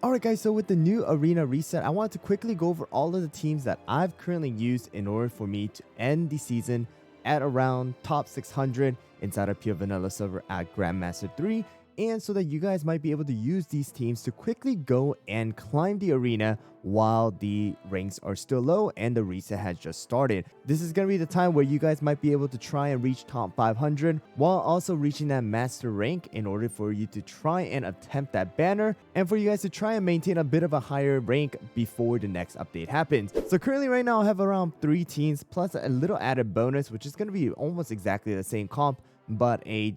Alright guys, so with the new arena reset, I wanted to quickly go over all of the teams that I've currently used in order for me to end the season at around top 600 inside of Pure Vanilla server at Grandmaster 3, and so that you guys might be able to use these teams to quickly go and climb the arena while the ranks are still low and the reset has just started. This is going to be the time where you guys might be able to try and reach top 500 while also reaching that master rank in order for you to try and attempt that banner and for you guys to try and maintain a bit of a higher rank before the next update happens. So currently right now I have around 3 teams plus a little added bonus, which is going to be almost exactly the same comp but a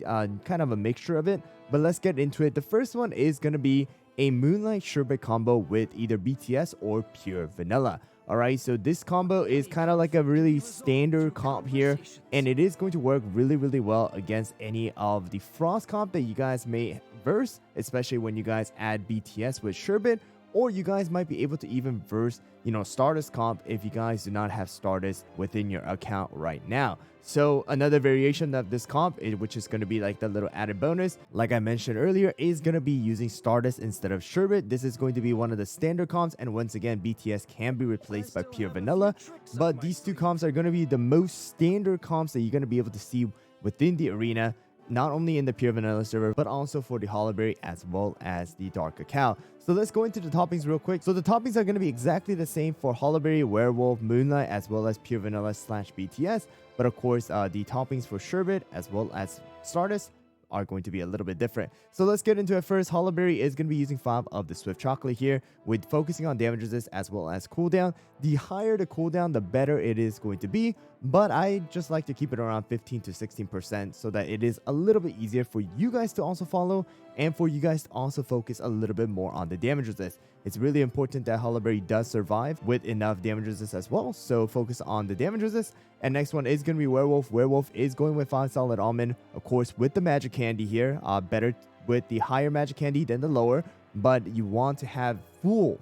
kind of a mixture of it. But let's get into it. The first one is going to be a Moonlight Sherbet combo with either BTS or Pure Vanilla. Alright, so this combo is kind of like a really standard comp here, and it is going to work really well against any of the Frost comp that you guys may verse, especially when you guys add BTS with Sherbet, or you guys might be able to even verse, Stardust comp if you guys do not have Stardust within your account right now. So another variation of this comp, which is going to be like the little added bonus, like I mentioned earlier, is going to be using Stardust instead of Sherbet. This is going to be one of the standard comps, and once again, BTS can be replaced by Pure Vanilla, but these two comps are going to be the most standard comps that you're going to be able to see within the arena, not only in the Pure Vanilla server, but also for the Hollow as well as the Dark Cacao. So let's go into the toppings real quick. So the toppings are going to be exactly the same for Hollow, Werewolf, Moonlight, as well as Pure Vanilla / BTS. But of course, the toppings for Sherbet as well as Stardust are going to be a little bit different. So let's get into it first. Hollow is going to be using 5 of the Swift Chocolate here, with focusing on damage resist as well as cooldown. The higher the cooldown, the better it is going to be, but I just like to keep it around 15 to 16% so that it is a little bit easier for you guys to also follow and for you guys to also focus a little bit more on the damage resist. It's really important that Hollow does survive with enough damage resist as well, so focus on the damage resist. And next one is going to be Werewolf. Werewolf is going with 5 Solid Almond, of course, with the Magic Candy here. Better with the higher Magic Candy than the lower, but you want to have full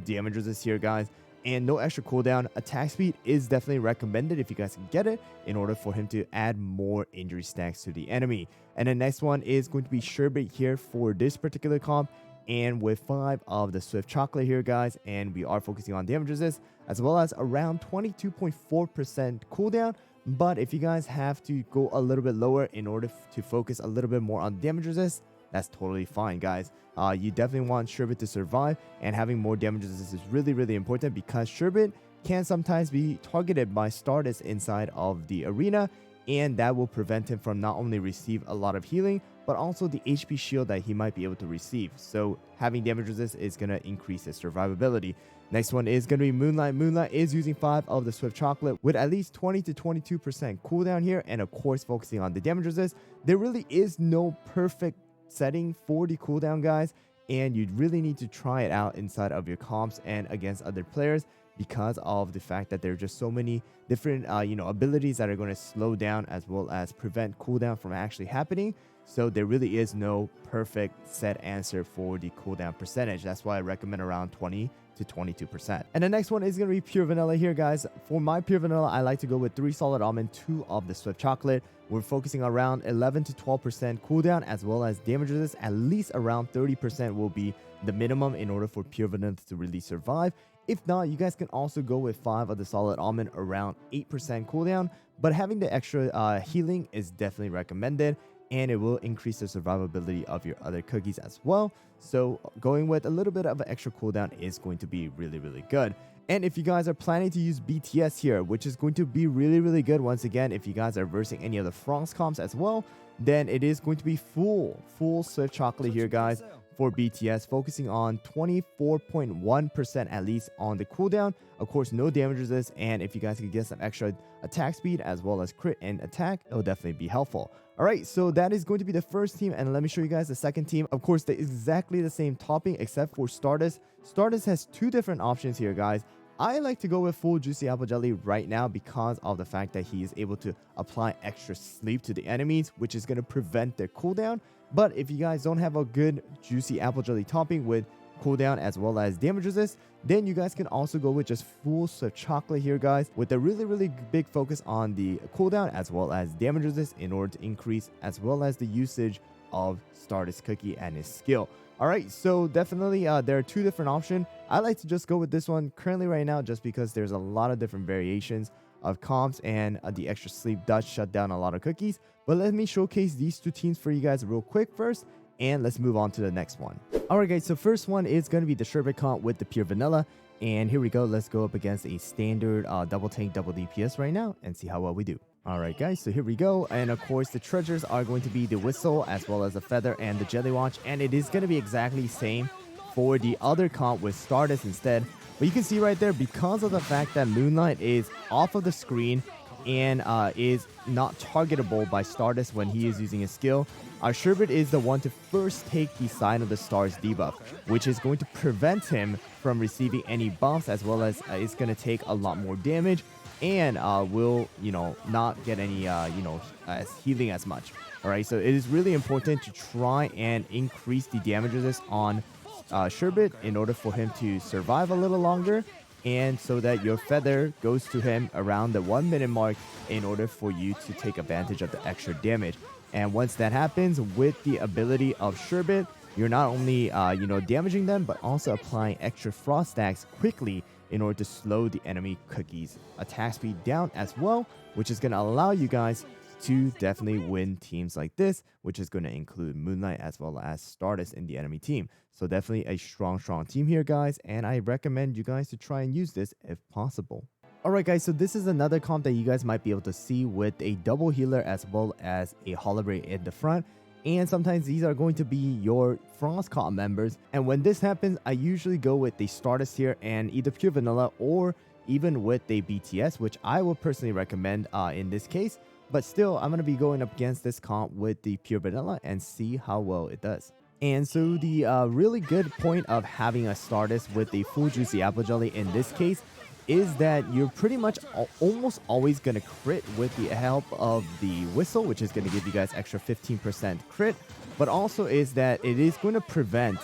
damage resist here, guys, and no extra cooldown. Attack speed is definitely recommended if you guys can get it, in order for him to add more injury stacks to the enemy. And the next one is going to be Sherbet here for this particular comp, and with 5 of the Swift Chocolate here, guys, and we are focusing on damage resist as well as around 22.4% cooldown. But if you guys have to go a little bit lower in order to focus a little bit more on damage resist, that's totally fine, guys. You definitely want Sherbet to survive, and having more damage resist is really important, because Sherbet can sometimes be targeted by Stardust inside of the arena, and that will prevent him from not only receive a lot of healing, but also the HP shield that he might be able to receive. So having damage resist is going to increase his survivability. Next one is going to be Moonlight. Moonlight is using 5 of the Swift Chocolate with at least 20 to 22% cooldown here, and of course focusing on the damage resist. There really is no perfect setting for the cooldown, guys, and you really need to try it out inside of your comps and against other players, because of the fact that there are just so many different abilities that are going to slow down as well as prevent cooldown from actually happening. So there really is no perfect set answer for the cooldown percentage. That's why I recommend around 20 to 22%. And the next one is going to be Pure Vanilla here, guys. For my Pure Vanilla, I like to go with 3 Solid Almond, 2 of the Swift Chocolate. We're focusing around 11 to 12% cooldown as well as damage resist. At least around 30% will be the minimum in order for Pure Vanilla to really survive. If not, you guys can also go with 5 of the Solid Almond, around 8% cooldown, but having the extra healing is definitely recommended, and it will increase the survivability of your other cookies as well. So going with a little bit of an extra cooldown is going to be really good. And if you guys are planning to use BTS here, which is going to be really good, once again, if you guys are versing any of the Frost comps as well, then it is going to be full Swift Chocolate here, guys, for BTS, focusing on 24.1% at least on the cooldown. Of course, no damage resist, and if you guys can get some extra attack speed as well as crit and attack, it'll definitely be helpful. Alright, so that is going to be the first team, and let me show you guys the second team. Of course, they're exactly the same topping except for Stardust. Stardust has 2 different options here, guys. I like to go with full Juicy Apple Jelly right now because of the fact that he is able to apply extra sleep to the enemies, which is going to prevent their cooldown. But if you guys don't have a good Juicy Apple Jelly topping with cooldown as well as damage resist, then you guys can also go with just full Swift Chocolate here, guys, with a really big focus on the cooldown as well as damage resist in order to increase as well as the usage of Stardust Cookie and his skill. All right, so definitely there are two different options. I like to just go with this one currently right now just because there's a lot of different variations of comps, and the extra sleep does shut down a lot of cookies. But let me showcase these two teams for you guys real quick first, and let's move on to the next one. All right, guys, so first one is going to be the sherbet comp with the pure vanilla. And here we go. Let's go up against a standard double tank, double DPS right now and see how well we do. All right, guys, so here we go. And of course, the treasures are going to be the whistle as well as the feather and the jelly watch. And it is going to be exactly the same for the other comp with Stardust instead. But you can see right there, because of the fact that Moonlight is off of the screen and is not targetable by Stardust when he is using his skill, our sherbet is the one to first take the Sign of the Stars debuff, which is going to prevent him from receiving any buffs, as well as it's going to take a lot more damage and will, not get any, as healing as much. All right, so it is really important to try and increase the damage resist on sherbet in order for him to survive a little longer, and so that your feather goes to him around the 1 minute mark in order for you to take advantage of the extra damage. And once that happens, with the ability of sherbet, you're not only damaging them, but also applying extra frost stacks quickly in order to slow the enemy cookies attack speed down as well, which is going to allow you guys to definitely win teams like this, which is going to include Moonlight as well as Stardust in the enemy team. So definitely a strong team here, guys, and I recommend you guys to try and use this if possible. Alright, guys, so this is another comp that you guys might be able to see with a double healer as well as a hologram in the front. And sometimes these are going to be your Frost comp members. And when this happens, I usually go with the Stardust here and either pure vanilla or even with a BTS, which I would personally recommend in this case. But still, I'm going to be going up against this comp with the pure vanilla and see how well it does. And so the really good point of having a Stardust with the full juicy apple jelly in this case is that you're pretty much almost always going to crit with the help of the whistle, which is going to give you guys extra 15% crit, but also is that it is going to prevent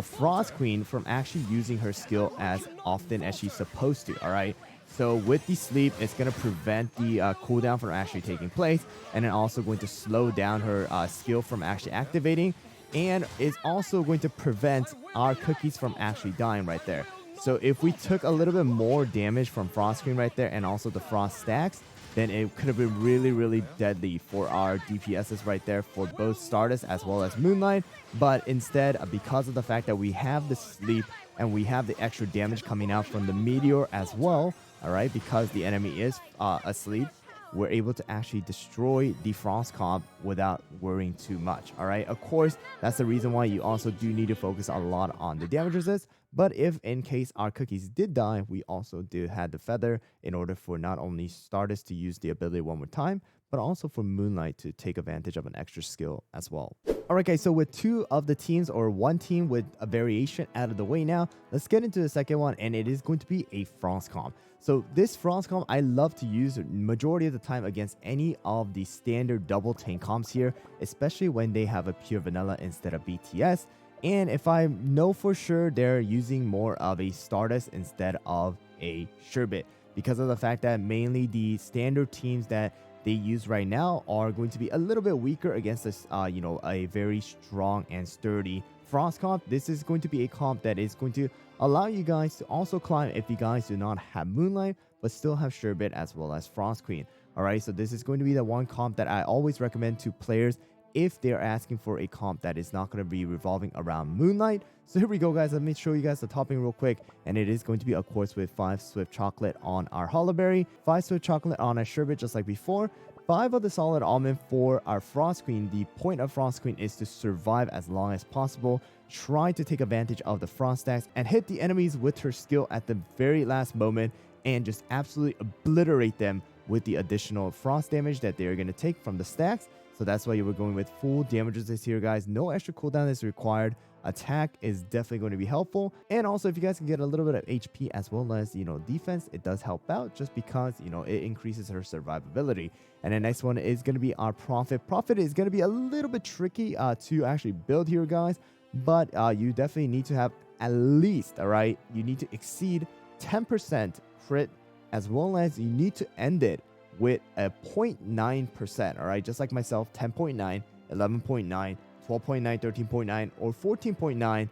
Frost Queen from actually using her skill as often as she's supposed to. All right, so with the sleep, it's going to prevent the cooldown from actually taking place, and then also going to slow down her skill from actually activating, and is also going to prevent our cookies from actually dying right there. So if we took a little bit more damage from Frost Queen right there and also the Frost stacks, then it could have been really deadly for our DPSs right there for both Stardust as well as Moonlight. But instead, because of the fact that we have the sleep and we have the extra damage coming out from the meteor as well, all right, because the enemy is asleep, we're able to actually destroy the Frost comp without worrying too much. All right, of course, that's the reason why you also do need to focus a lot on the damage resist. But if in case our cookies did die, we also did have the feather in order for not only Stardust to use the ability one more time, but also for Moonlight to take advantage of an extra skill as well. Alright, guys, so with two of the teams, or one team with a variation out of the way now, let's get into the second one, and it is going to be a Frost comp. So this Frost comp I love to use majority of the time against any of the standard double tank comps here, especially when they have a pure vanilla instead of BTS. And if I know for sure they're using more of a Stardust instead of a sherbet, because of the fact that mainly the standard teams that they use right now are going to be a little bit weaker against this, a very strong and sturdy Frost comp. This is going to be a comp that is going to allow you guys to also climb if you guys do not have Moonlight, but still have sherbet as well as Frost Queen. All right, so this is going to be the one comp that I always recommend to players if they're asking for a comp that is not going to be revolving around Moonlight. So here we go, guys. Let me show you guys the topping real quick. And it is going to be, of course, with 5 Swift Chocolate on our Hollowberry, 5 Swift Chocolate on our Sherbet, just like before, 5 of the Solid Almond for our Frost Queen. The point of Frost Queen is to survive as long as possible, try to take advantage of the Frost stacks, and hit the enemies with her skill at the very last moment, and just absolutely obliterate them with the additional frost damage that they're going to take from the stacks. So that's why you were going with full damage resist here, guys. No extra cooldown is required. Attack is definitely going to be helpful. And also, if you guys can get a little bit of HP as well as, defense, it does help out just because, it increases her survivability. And the next one is going to be our Prophet. Prophet is going to be a little bit tricky to actually build here, guys. But you definitely need to have at least, all right, you need to exceed 10% crit, as well as you need to end it with a 0.9%, all right, just like myself, 10.9, 11.9, 12.9, 13.9, or 14.9,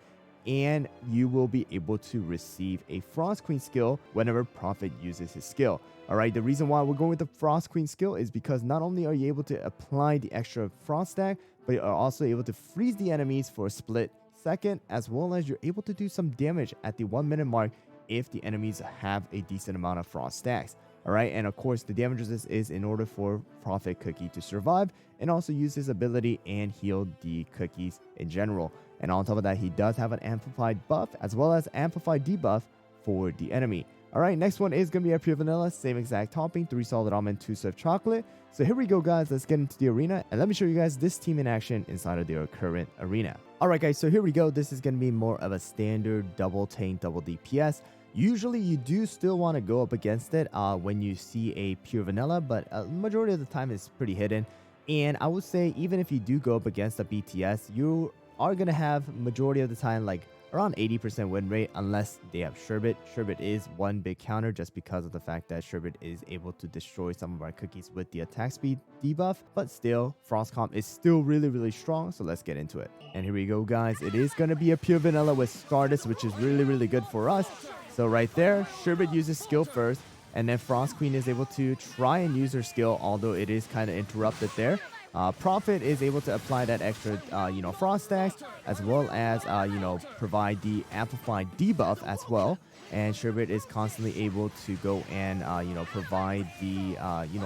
and you will be able to receive a Frost Queen skill whenever Prophet uses his skill. All right, the reason why we're going with the Frost Queen skill is because not only are you able to apply the extra Frost stack, but you are also able to freeze the enemies for a split second, as well as you're able to do some damage at the 1 minute mark if the enemies have a decent amount of Frost stacks. All right, and of course, the damage resist is in order for Prophet Cookie to survive and also use his ability and heal the cookies in general. And on top of that, he does have an amplified buff as well as amplified debuff for the enemy. All right, next one is going to be our pure vanilla, same exact topping, 3 solid almond, 2 swift chocolate. So here we go, guys. Let's get into the arena and let me show you guys this team in action inside of their current arena. All right, guys, so here we go. This is going to be more of a standard double tank, double DPS. Usually you do still want to go up against it when you see a pure vanilla, but majority of the time it's pretty hidden. And I would say even if you do go up against a BTS, you are going to have majority of the time like around 80% win rate unless they have Sherbet. Sherbet is one big counter just because of the fact that Sherbet is able to destroy some of our cookies with the attack speed debuff. But still, Frost Comp is still really strong, so let's get into it. And here we go, guys. It is going to be a pure vanilla with Stardust, which is really good for us. So right there, Sherbet uses skill first, and then Frost Queen is able to try and use her skill, although it is kind of interrupted there. Prophet is able to apply that extra, Frost stacks, as well as, provide the amplified debuff as well. And Sherbet is constantly able to go and, provide the,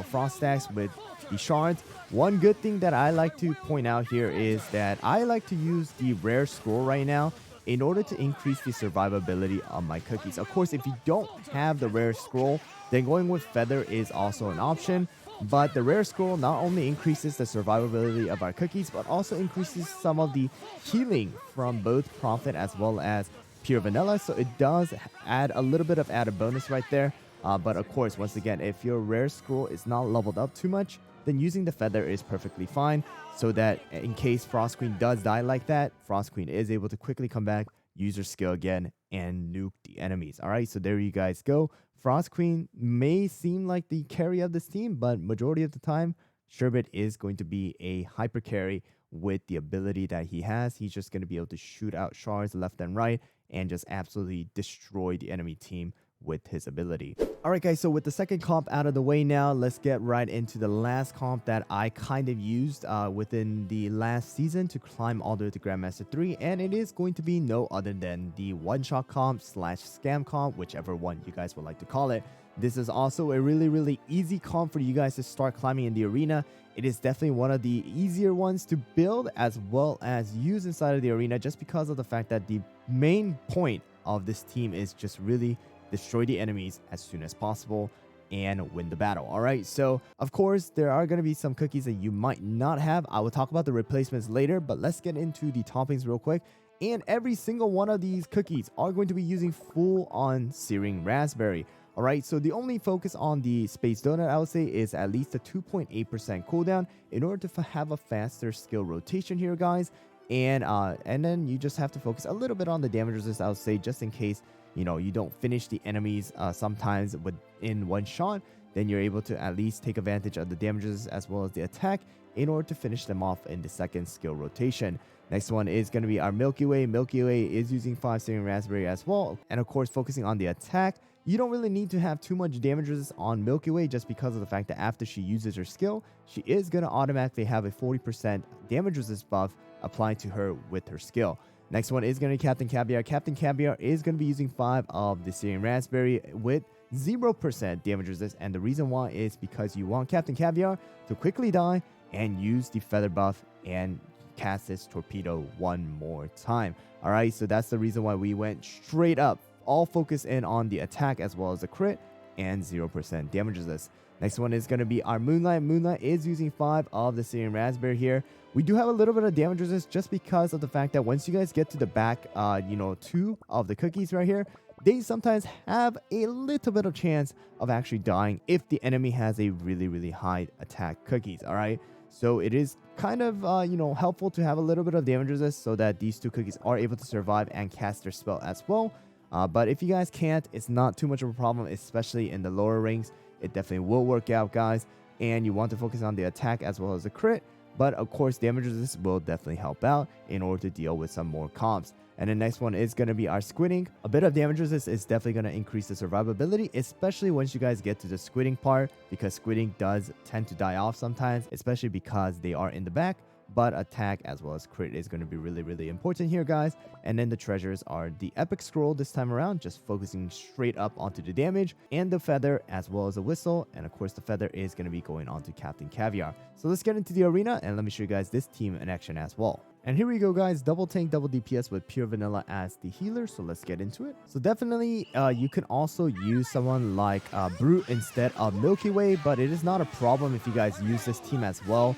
Frost stacks with the shards. One good thing that I like to point out here is that I like to use the rare scroll right now in order to increase the survivability of my cookies. Of course, if you don't have the rare scroll, then going with feather is also an option. But the rare scroll not only increases the survivability of our cookies, but also increases some of the healing from both Prophet as well as pure vanilla. So it does add a little bit of added bonus right there. But of course, once again, if your rare scroll is not leveled up too much, then using the feather is perfectly fine, so that in case Frost Queen does die like that, Frost Queen is able to quickly come back, use her skill again, and nuke the enemies. All right, so there you guys go. Frost Queen may seem like the carry of this team, but majority of the time, Sherbet is going to be a hyper carry with the ability that he has. He's just going to be able to shoot out shards left and right and just absolutely destroy the enemy team with his ability. All right, guys, so with the second comp out of the way now, let's get right into the last comp that I kind of used within the last season to climb all the way to Grandmaster 3, and it is going to be no other than the one-shot comp / scam comp, whichever one you guys would like to call it. This is also a really easy comp for you guys to start climbing in the arena. It is definitely one of the easier ones to build as well as use inside of the arena, just because of the fact that the main point of this team is just really destroy the enemies as soon as possible and win the battle. All right, so of course there are going to be some cookies that you might not have. I will talk about the replacements later, but let's get into the toppings real quick. And every single one of these cookies are going to be using full on searing raspberry. All right, so the only focus on the space donut, I would say, is at least a 2.8% cooldown in order to have a faster skill rotation here, guys. And then you just have to focus a little bit on the damage resist, I would say, just in case you don't finish the enemies sometimes within one shot, then you're able to at least take advantage of the damages as well as the attack in order to finish them off in the second skill rotation. Next one is going to be our Milky Way. Milky Way is using 5 searing raspberry as well. And of course, focusing on the attack, you don't really need to have too much damage resist on Milky Way, just because of the fact that after she uses her skill, she is going to automatically have a 40% damage resist buff applied to her with her skill. Next one is going to be Captain Caviar. Captain Caviar is going to be using 5 of the Searing Raspberry with 0% damage resist. And the reason why is because you want Captain Caviar to quickly die and use the feather buff and cast this torpedo one more time. All right, so that's the reason why we went straight up, all focus in on the attack as well as the crit, and 0% damage resist. Next one is going to be our Moonlight. Moonlight is using 5 of the Searing Raspberry here. We do have a little bit of damage resist just because of the fact that once you guys get to the back, 2 of the cookies right here, they sometimes have a little bit of chance of actually dying if the enemy has a really high attack cookies. All right, so it is kind of helpful to have a little bit of damage resist so that these 2 cookies are able to survive and cast their spell as well. But if you guys can't, it's not too much of a problem, especially in the lower ranks. It definitely will work out, guys. And you want to focus on the attack as well as the crit. but of course damage resist will definitely help out in order to deal with some more comps. And the next one is going to be our squidding. A bit of damage resist is definitely going to increase the survivability, especially once you guys get to the squidding part, because squidding does tend to die off sometimes, especially because they are in the back. But attack as well as crit is going to be really important here, guys. And then the treasures are the epic scroll this time around, just focusing straight up onto the damage, and the feather as well as the whistle. And of course the feather is going to be going on to Captain Caviar. So let's get into the arena and let me show you guys this team in action as well. And here we go, guys. Double tank, double DPS with pure vanilla as the healer. So let's get into it. So definitely you can also use someone like Brute instead of Milky Way, but it is not a problem if you guys use this team as well.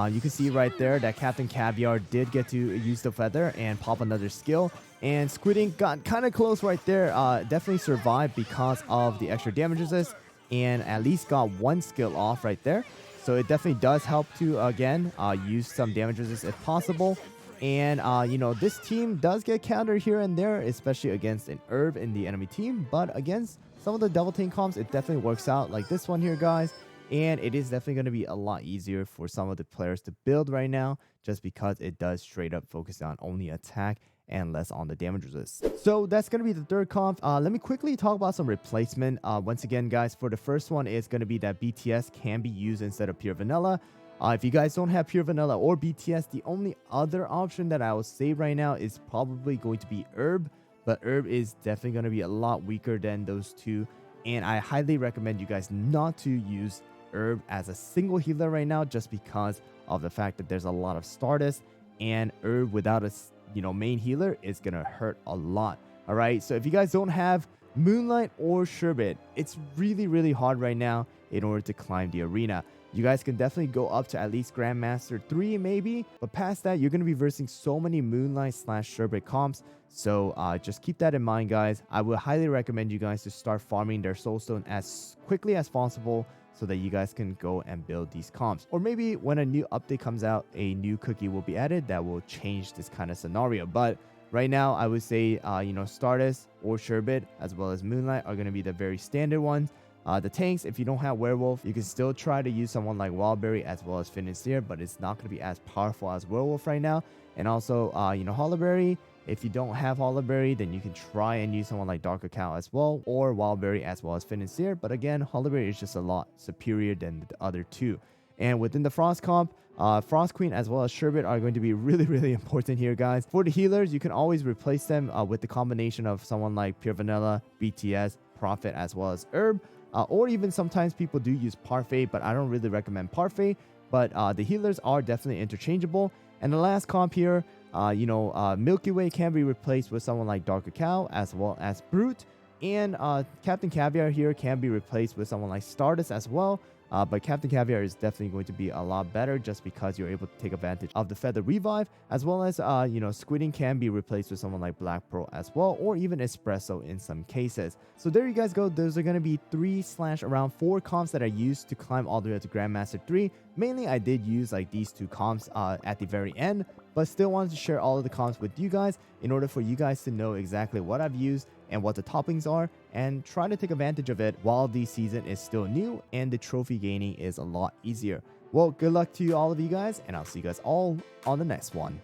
You can see right there that Captain Caviar did get to use the feather and pop another skill. And Squidding got kind of close right there. Definitely survived because of the extra damage resist and at least got one skill off right there. So it definitely does help to, again, use some damage resist if possible. And, you know, this team does get countered here and there, especially against an herb in the enemy team. But against some of the double tank comps, it definitely works out, like this one here, guys. And it is definitely going to be a lot easier for some of the players to build right now, just because it does straight up focus on only attack and less on the damage resist. So that's going to be the third comp. Let me quickly talk about some replacement. Once again, guys, for the first one is going to be that BTS can be used instead of pure vanilla. If you guys don't have pure vanilla or BTS, the only other option that I will say right now is probably going to be herb. But herb is definitely going to be a lot weaker than those two. And I highly recommend you guys not to use herb as a single healer right now, just because of the fact that there's a lot of Stardust, and herb without a main healer is gonna hurt a lot. All right, so if you guys don't have Moonlight or Sherbet, it's really hard right now in order to climb the arena. You guys can definitely go up to at least Grandmaster 3 maybe, but past that you're going to be versing so many Moonlight / Sherbet comps. So just keep that in mind, guys. I would highly recommend you guys to start farming their soulstone as quickly as possible, so that you guys can go and build these comps. Or maybe when a new update comes out, a new cookie will be added that will change this kind of scenario. But right now, I would say, Stardust or Sherbet as well as Moonlight are going to be the very standard ones. The tanks, if you don't have Werewolf, you can still try to use someone like Wildberry as well as Financier, but it's not going to be as powerful as Werewolf right now. And also, Hollowberry. If you don't have Hollowberry, then you can try and use someone like Dark Cacao as well, or Wildberry as well as Financier. But again, Hollowberry is just a lot superior than the other two. And within the Frost comp, Frost Queen as well as Sherbet are going to be really important here, guys. For the healers, you can always replace them with the combination of someone like Pure Vanilla, BTS, Prophet, as well as Herb. Or even sometimes people do use Parfait, but I don't really recommend Parfait. But the healers are definitely interchangeable. And the last comp here, Milky Way can be replaced with someone like Dark Cacao as well as Brute. And Captain Caviar here can be replaced with someone like Stardust as well. But Captain Caviar is definitely going to be a lot better, just because you're able to take advantage of the Feather Revive, as well as, Squidding can be replaced with someone like Black Pearl as well, or even Espresso in some cases. So there you guys go. Those are going to be 3/around 4 comps that I used to climb all the way up to Grandmaster 3. Mainly, I did use like these 2 comps at the very end, but still wanted to share all of the comps with you guys in order for you guys to know exactly what I've used and what the toppings are, and try to take advantage of it while the season is still new and the trophy gaining is a lot easier. Well, good luck to all of you guys, and I'll see you guys all on the next one.